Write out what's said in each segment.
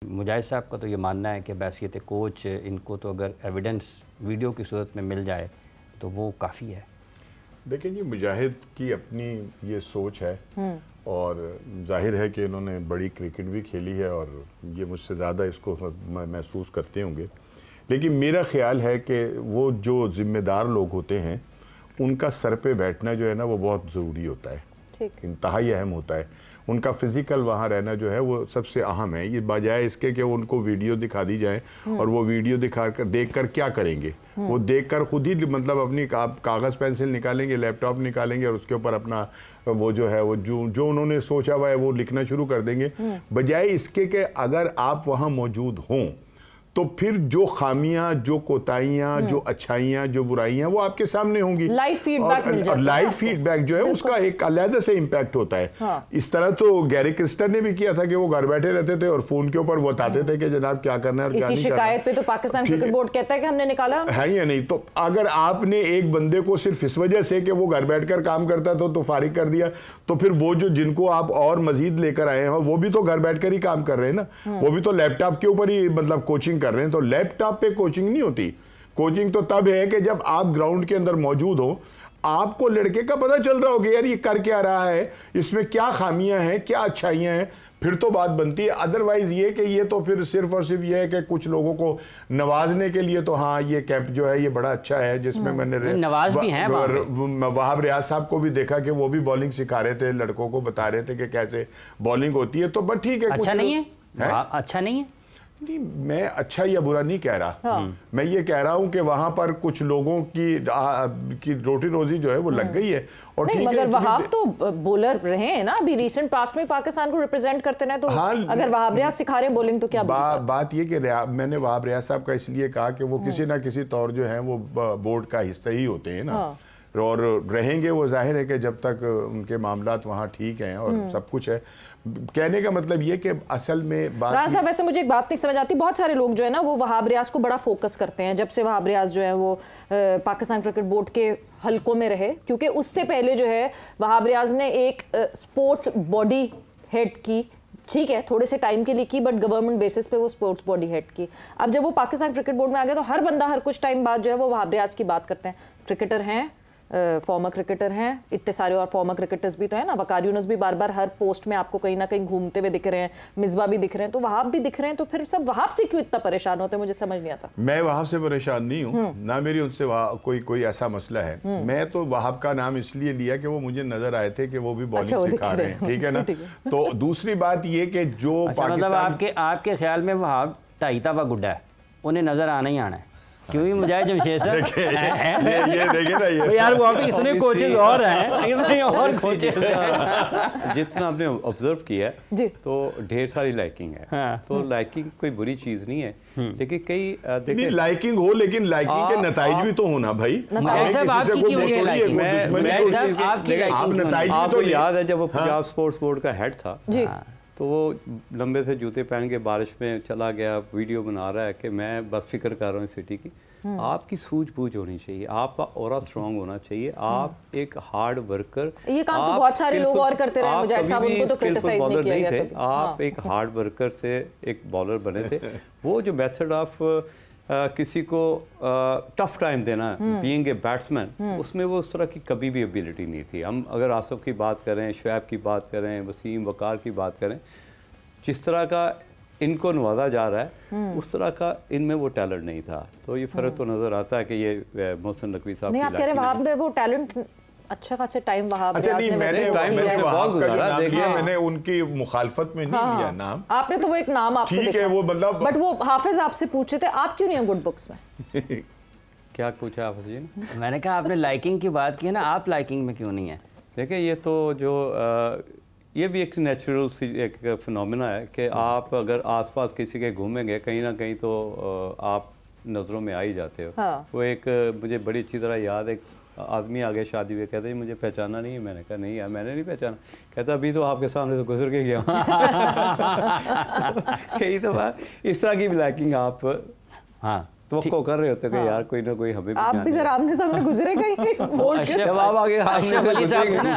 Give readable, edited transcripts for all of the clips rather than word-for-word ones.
मुजाहिद साहब का तो ये मानना है कि बहैसियत कोच इनको तो अगर एविडेंस वीडियो की सूरत में मिल जाए तो वो काफ़ी है। देखिए जी, मुजाहिद की अपनी ये सोच है और जाहिर है कि इन्होंने बड़ी क्रिकेट भी खेली है और ये मुझसे ज़्यादा इसको महसूस करते होंगे। लेकिन मेरा ख्याल है कि वो जो ज़िम्मेदार लोग होते हैं उनका सर पे बैठना जो है ना वो बहुत ज़रूरी होता है, इंतहाई अहम होता है। उनका फिजिकल वहाँ रहना जो है वो सबसे अहम है, ये बजाय इसके कि उनको वीडियो दिखा दी जाए और वो वीडियो दिखा कर देख कर क्या करेंगे, वो देख कर खुद ही मतलब अपनी कागज़ पेंसिल निकालेंगे, लैपटॉप निकालेंगे और उसके ऊपर अपना वो जो है वो जो उन्होंने सोचा हुआ है वो लिखना शुरू कर देंगे। बजाय इसके कि अगर आप वहाँ मौजूद हों तो फिर जो खामियां, जो कोताहियां, जो अच्छाइयां, जो बुराइयां वो आपके सामने होंगी। लाइव फीडबैक मिल जाता है। लाइव फीडबैक जो है उसका एक अलग से इम्पैक्ट होता है। हाँ। इस तरह तो गैरी क्रिस्टन ने भी किया था कि वो घर बैठे रहते थे और फोन के ऊपर बताते थे कि जनाब क्या करना है और क्या नहीं करना। शिकायत पे तो पाकिस्तान क्रिकेट बोर्ड कहता है कि हमने निकाला है या नहीं। तो अगर आपने एक बंदे को सिर्फ इस वजह से कि वो घर बैठकर काम करता था तो फारिग कर दिया, तो फिर वो जो जिनको आप और मजीद लेकर आए हैं वो भी तो घर बैठकर ही काम कर रहे हैं ना, वो भी तो लैपटॉप के ऊपर ही मतलब कोचिंग कर रहे हैं। तो लैपटॉप पे कोचिंग नहीं होती, कोचिंग तो तब है कि जब आप ग्राउंड के अंदर मौजूद हो, आपको लड़के का पता चल रहा हो कि यार ये कर क्या रहा है, इसमें क्या खामियां हैं, क्या अच्छाइयां हैं, फिर तो बात बनती है। अदरवाइज ये कि ये तो फिर सिर्फ और सिर्फ ये है कि कुछ लोगों को नवाजने के लिए तो हाँ ये कैंप जो है ये बड़ा अच्छा है जिसमें मैंने नवाज भी हैं वहाब रियाज साहब को भी देखा कि वो भी बॉलिंग सिखा रहे थे, लड़कों को बता रहे थे कि कैसे बॉलिंग होती है। तो बस ठीक है, अच्छा नहीं है, अच्छा नहीं है नहीं, मैं अच्छा या बुरा नहीं कह रहा। हाँ। मैं ये कह रहा हूँ कि वहां पर कुछ लोगों की रोटी रोजी जो है वो लग गई है। और नहीं, मगर वहाब तो बॉलर रहे हैं ना अभी रिसेंट पास्ट में, पाकिस्तान को रिप्रेजेंट करते रहे। तो हाँ, अगर वहाब रियाज सिखा रहे बॉलिंग तो क्या बात ये कि मैंने वहाब रियाज साहब का इसलिए कहा कि वो किसी ना किसी तौर जो है वो बोर्ड का हिस्सा ही होते हैं ना। हाँ। और रहेंगे वो, जाहिर है कि जब तक उनके मामलात वहाँ ठीक हैं और सब कुछ है। कहने का मतलब ये कि असल में बात राज साहब, वैसे मुझे एक बात नहीं समझ आती, बहुत सारे लोग जो है ना वो वहाब रियाज को बड़ा फोकस करते हैं जब से वहाब रियाज जो है वो पाकिस्तान क्रिकेट बोर्ड के हलकों में रहे, क्योंकि उससे पहले जो है वहाब रियाज ने एक स्पोर्ट्स बॉडी हेड की, ठीक है थोड़े से टाइम के लिए की, बट गवर्नमेंट बेसिस पे वो स्पोर्ट्स बॉडी हेड की। अब जब वो पाकिस्तान क्रिकेट बोर्ड में आ गया तो हर बंदा हर कुछ टाइम बाद जो है वो वहाब रियाज की बात करते हैं। क्रिकेटर हैं, फॉर्मर क्रिकेटर हैं, इतने सारे और फॉर्मर क्रिकेटर्स भी तो है ना, वकार यूनुस भी बार बार हर पोस्ट में आपको कहीं ना कहीं घूमते हुए दिख रहे हैं, मिसबा भी दिख रहे हैं, तो वहाब भी दिख रहे हैं। तो फिर सब वहाब से क्यों इतना परेशान होते हैं, मुझे समझ नहीं आता। मैं वहाब से परेशान नहीं हूँ, ना मेरी उनसे कोई ऐसा मसला है। मैं तो वहाब का नाम इसलिए लिया कि वो मुझे नजर आए थे कि वो भी बॉलिंग सिखा रहे हैं, ठीक है ना। तो दूसरी बात ये कि जो मतलब आपके ख्याल में वहाब ढाईता व गुड्डा है, उन्हें नजर आना ही आना है, क्योंकि मुजाहिद जमशेद सर ये देखिए ना, ये यार वहाँ पे इतने कोचेस और हैं, इतने और कोचेस हैं। जितना आपने ऑब्जर्व किया है तो ढेर सारी लाइकिंग है। हाँ। तो लाइकिंग कोई बुरी चीज नहीं है, लेकिन कई देखिए लाइकिंग हो, लेकिन लाइकिंग के नताइज भी तो होना भाई। आपको याद है जब वो पंजाब स्पोर्ट्स बोर्ड का हेड था तो वो लंबे से जूते पहन के बारिश में चला गया, वीडियो बना रहा है कि मैं बस फिक्र कर रहा हूँ सिटी की। आपकी सूझबूझ होनी चाहिए, आपका ऑरा स्ट्रांग होना चाहिए, आप एक हार्ड वर्कर। ये काम तो बहुत सारे लोग और करते रहे, मुजाहिद साहब उनको तो क्रिटिसाइज नहीं किया गया थे। आप एक हार्ड वर्कर से एक बॉलर बने थे। वो जो मेथड ऑफ किसी को टफ टाइम देना बीइंग ए बैट्समैन, उसमें वो उस तरह की कभी भी एबिलिटी नहीं थी। हम अगर आसिफ की बात करें, शुएब की बात करें, वसीम वकार की बात करें, जिस तरह का इनको नवाजा जा रहा है उस तरह का इनमें वो टैलेंट नहीं था। तो ये फ़र्क तो नज़र आता है कि ये मोहसिन नकवी साहब नहीं, आप कह रहे हैं वहां पे वो टैलेंट अच्छा खासे टाइम वहाब रियाज ने मैंने उनकी मुखालफत में नहीं लिया नाम। आपने तो वो एक नाम आपको ठीक है वो मतलब, बट वो हाफिज आपसे पूछे थे आप क्यों नहीं हैं गुड बुक्स में। क्या पूछा हाफिज जी ने? मैंने कहा आपने लाइकिंग की बात की है ना, आप लाइकिंग में क्यों नहीं है? देखिए ये तो जो ये भी एक नेचुरल सी एक फिनोमेना है कि आप अगर आसपास किसी के घूमेंगे कहीं ना कहीं तो आप नज़रों में आ ही जाते हो। हाँ। वो एक मुझे बड़ी अच्छी तरह याद, एक आदमी आगे शादी हुए, कहते हैं मुझे पहचाना नहीं है। मैंने कहा नहीं यार मैंने नहीं पहचाना। कहता अभी तो आपके सामने से गुजर के गया कई दफ़ा इस तरह की लाइकिंग आप हाँ तो कर रहे होते कि यार कोई ना कोई हमें आप भी सर आमने सामने गुजरे कहीं वोट के जवाब आ गया। अशरफ अली साहब थे ना,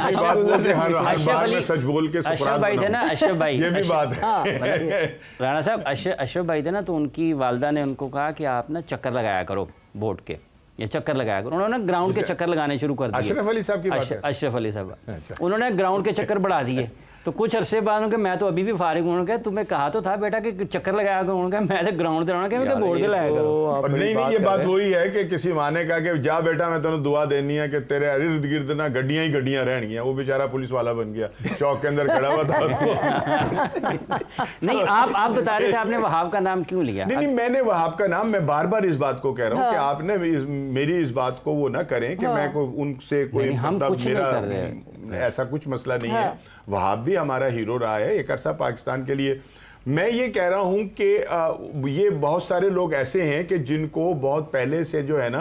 सच बोल के अशरफ भाई थे ना, अशरफ भाई, ये भी बात है। राणा साहब अशरफ भाई थे ना, तो उनकी वालदा ने उनको कहा कि आप ना चक्कर लगाया करो वोट के, ये चक्कर लगाया करो। उन्होंने ग्राउंड के चक्कर लगाने शुरू कर दिए। अशरफ अली साहब की बात है? अशरफ अली साहब, उन्होंने ग्राउंड के चक्कर बढ़ा दिए। तो कुछ अरसे बाद उनके, मैं तो अभी भी फारिग हूँ, उन्होंने कहा तुम्हें कहा तो था बेटा कि चक्कर लगाया करो। उन्होंने कहा मैं तो ग्राउंड पे रहना, मैं वोट दिलाया करो। नहीं, ये बात वही है कि किसी माँ ने कहा कि जा बेटा मैं तेन दुआ देनी है कि तेरे इर्द गिर्द ना गड्डियां ही गड्डियां रहनगियां। वो बेचारा पुलिस वाला बन गया, चौक के अंदर खड़ा हुआ था। नहीं, आप बता रहे थे आपने वहाब का नाम क्यों लिया? नहीं, मैंने वहाब का नाम, मैं बार बार इस बात को कह रहा हूँ कि आपने मेरी इस बात को वो ना करें कि मैं उनसे कोई, हम कुछ नहीं कर रहे हैं, ऐसा कुछ मसला नहीं है। वहाब भी हमारा हीरो रहा है एक अरसा पाकिस्तान के लिए। मैं ये कह रहा हूं कि ये बहुत सारे लोग ऐसे हैं कि जिनको बहुत पहले से जो है ना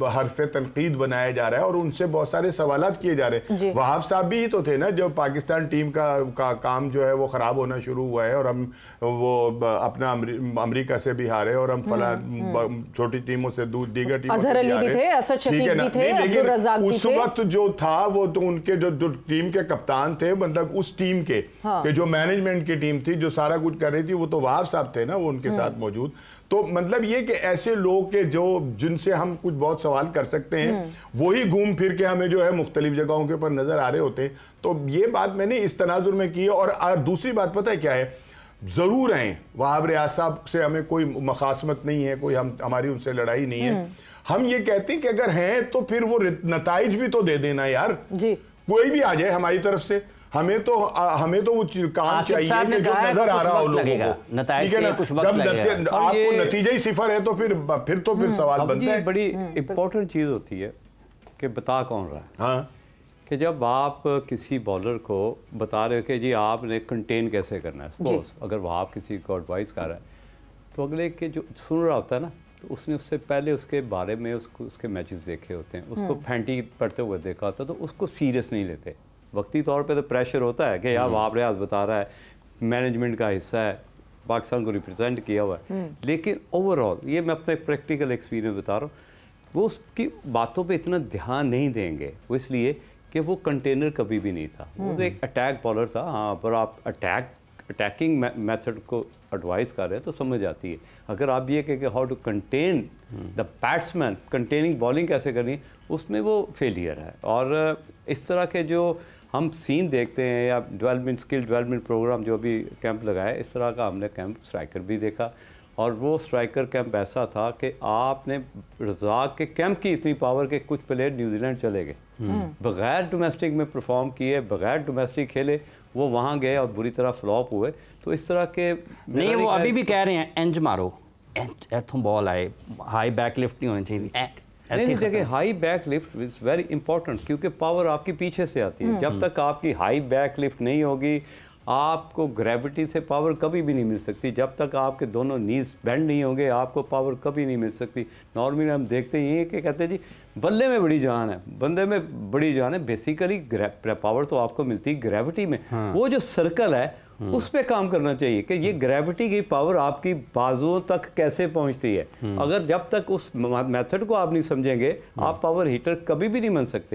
हरफ तनकीद बनाया जा रहा है और उनसे बहुत सारे सवालात किए जा रहे हैं। वहाब साहब भी तो थे ना, जब पाकिस्तान टीम का काम जो है वो खराब होना शुरू हुआ है और हम वो अपना अमेरिका से भी हारे और हम फला छोटी टीमों से दीगर टीमों से उस वक्त जो था वो तो उनके जो टीम के कप्तान थे, मतलब उस टीम के जो मैनेजमेंट की टीम थी जो सारा कुछ कर रही थी, वो तो वहाब साहब थे ना, वो उनके साथ मौजूद। तो मतलब ये कि ऐसे लोग के जो जिनसे हम कुछ बहुत सवाल कर सकते हैं, वही घूम फिर के हमें जो है मुख्तलिफ जगहों के ऊपर नजर आ रहे होते हैं। तो ये बात मैंने इस तनाजुर में की है। और दूसरी बात पता है क्या है, जरूर हैं वहाब रियाज साहब से हमें कोई मखासमत नहीं है, कोई हमारी उनसे लड़ाई नहीं है। हम ये कहते हैं कि अगर हैं तो फिर वो नताइज भी तो दे देना यार जी, कोई भी आ जाए हमारी तरफ से। हमें तो वो काम चाहिए कि जो नजर आ रहा हो लोगों को, नतीजे ही आपको नतीजा ही सिफर है तो फिर सवाल बनता है। बड़ी इंपॉर्टेंट चीज होती है कि बता कौन रहा है। हाँ, कि जब आप किसी बॉलर को बता रहे हो कि जी आपने कंटेन कैसे करना है, सपोज अगर वो आप किसी को एडवाइस कर रहा है तो अगले के जो सुन रहा होता है ना, तो उसने उससे पहले उसके बारे में उसके मैचेस देखे होते हैं, उसको फैंटी पढ़ते हुए देखा होता है, तो उसको सीरियस नहीं लेते। वक्ती तौर पे तो प्रेशर होता है कि यार वहाब रियाज बता रहा है, मैनेजमेंट का हिस्सा है, पाकिस्तान को रिप्रेजेंट किया हुआ है, लेकिन ओवरऑल ये मैं अपने प्रैक्टिकल एक्सपीरियंस बता रहा हूँ, वो उसकी बातों पे इतना ध्यान नहीं देंगे। वो इसलिए कि वो कंटेनर कभी भी नहीं था, वो तो एक अटैक बॉलर था। हाँ, पर आप अटैकिंग मेथड को एडवाइस कर रहे हैं तो समझ आती है। अगर आप ये कहें कि how to contain the batsman, containing bowling कैसे करनी, उसमें वो फेलियर है। और इस तरह के जो हम सीन देखते हैं या डेवलपमेंट स्किल डेवलपमेंट प्रोग्राम जो अभी कैंप लगाया, इस तरह का हमने कैंप स्ट्राइकर भी देखा। और वो स्ट्राइकर कैंप ऐसा था कि आपने रज़ाक के कैंप की इतनी पावर के कुछ प्लेयर न्यूजीलैंड चले गए, बगैर डोमेस्टिक में परफॉर्म किए, बगैर डोमेस्टिक खेले, वो वहाँ गए और बुरी तरह फ्लॉप हुए। तो इस तरह के नहीं, वो अभी भी कह रहे हैं एंज मारो, एथों बॉल आए, हाई बैक लिफ्ट नहीं होनी चाहिए। नहीं देखिए, high back lift is very important, क्योंकि पावर आपकी पीछे से आती है। जब तक आपकी हाई बैक लिफ्ट नहीं होगी, आपको ग्रेविटी से पावर कभी भी नहीं मिल सकती। जब तक आपके दोनों नीज बेंड नहीं होंगे, आपको पावर कभी नहीं मिल सकती। नॉर्मली हम देखते हैं कि कहते हैं जी बल्ले में बड़ी जान है, बंदे में बड़ी जान है। बेसिकली पावर तो आपको मिलती है ग्रेविटी में। वो जो सर्कल है उस पे काम करना चाहिए कि ये ग्रेविटी की पावर आपकी बाजुओं तक कैसे पहुंचती है। अगर जब तक उस मेथड को आप नहीं समझेंगे, आप पावर हीटर कभी भी नहीं बन सकते।